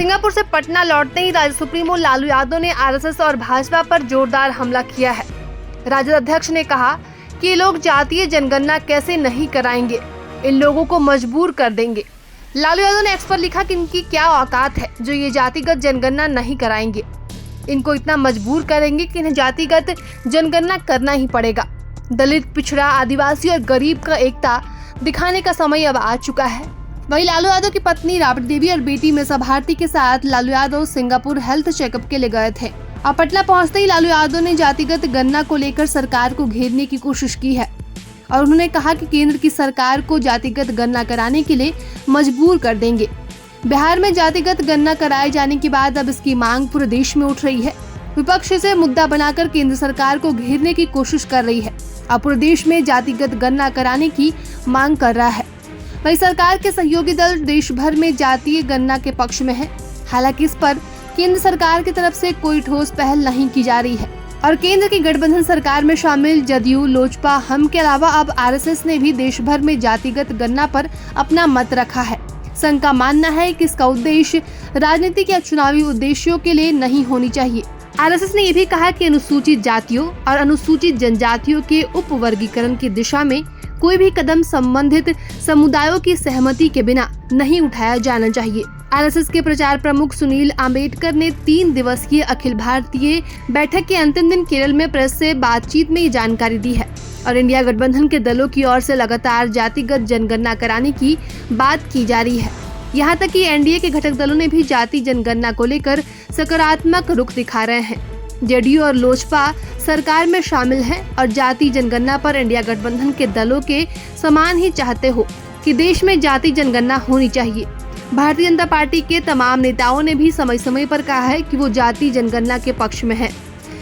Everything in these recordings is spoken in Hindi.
सिंगापुर से पटना लौटते ही राजद सुप्रीमो लालू यादव ने आरएसएस और भाजपा पर जोरदार हमला किया है। राजद अध्यक्ष ने कहा कि ये लोग जातीय जनगणना कैसे नहीं कराएंगे, इन लोगों को मजबूर कर देंगे। लालू यादव ने एक्स पर लिखा कि इनकी क्या औकात है जो ये जातिगत जनगणना नहीं कराएंगे। इनको इतना मजबूर करेंगे कि इन्हें जातिगत जनगणना करना ही पड़ेगा। दलित, पिछड़ा, आदिवासी और गरीब का एकता दिखाने का समय अब आ चुका है। वहीं लालू यादव की पत्नी राबड़ी देवी और बेटी मेसा भारती के साथ Lalu Yadav Singapore health checkup के लिए गए थे और पटना पहुंचते ही लालू यादव ने जातिगत गणना को लेकर सरकार को घेरने की कोशिश की है और उन्होंने कहा कि केंद्र की सरकार को जातिगत गणना कराने के लिए मजबूर कर देंगे। बिहार में जातिगत गणना कराए जाने के बाद अब इसकी मांग पूरे देश में उठ रही है। विपक्ष इसे मुद्दा बनाकर केंद्र सरकार को घेरने की कोशिश कर रही है और पूरे देश में जातिगत गणना कराने की मांग कर रहा है। वहीं सरकार के सहयोगी दल देश भर में जातीय गणना के पक्ष में है। हालांकि इस पर केंद्र सरकार की तरफ से कोई ठोस पहल नहीं की जा रही है और केंद्र की गठबंधन सरकार में शामिल जदयू, लोजपा, हम के अलावा अब आरएसएस ने भी देश भर में जातिगत गणना पर अपना मत रखा है। संघ का मानना है कि इसका उद्देश्य राजनीतिक या चुनावी उद्देश्यों के लिए नहीं होनी चाहिए। आरएसएस ने यह भी कहा कि अनुसूचित जातियों और अनुसूचित जनजातियों के उपवर्गीकरण की दिशा में कोई भी कदम संबंधित समुदायों की सहमति के बिना नहीं उठाया जाना चाहिए। आरएसएस के प्रचार प्रमुख सुनील आम्बेडकर ने 3 दिवसीय अखिल भारतीय बैठक के अंतिम दिन केरल में प्रेस से बातचीत में ये जानकारी दी है और इंडिया गठबंधन के दलों की ओर से लगातार जातिगत जनगणना कराने की बात की जा रही है। यहाँ तक कि एनडीए के घटक दलों ने भी जाति जनगणना को लेकर सकारात्मक रुख दिखा रहे हैं। जेडीयू और लोजपा सरकार में शामिल हैं और जाति जनगणना पर इंडिया गठबंधन के दलों के समान ही चाहते हो कि देश में जाति जनगणना होनी चाहिए। भारतीय जनता पार्टी के तमाम नेताओं ने भी समय समय पर कहा है कि वो जाति जनगणना के पक्ष में है।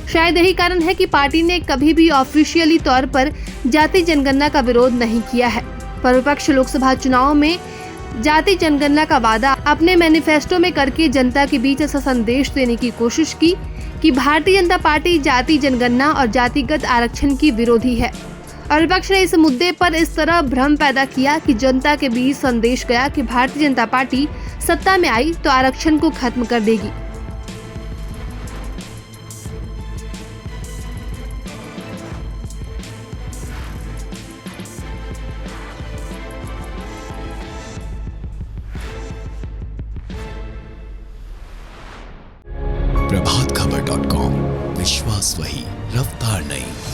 शायद यही कारण है कि पार्टी ने कभी भी ऑफिशियली तौर पर जाति जनगणना का विरोध नहीं किया है, पर विपक्ष लोकसभा चुनाव में जाति जनगणना का वादा अपने मैनिफेस्टो में करके जनता के बीच ऐसा संदेश देने की कोशिश की कि भारतीय जनता पार्टी जाति जनगणना और जातिगत आरक्षण की विरोधी है और विपक्ष ने इस मुद्दे पर इस तरह भ्रम पैदा किया कि जनता के बीच संदेश गया कि भारतीय जनता पार्टी सत्ता में आई तो आरक्षण को खत्म कर देगी। प्रभातखबर.com, विश्वास वही, रफ्तार नहीं।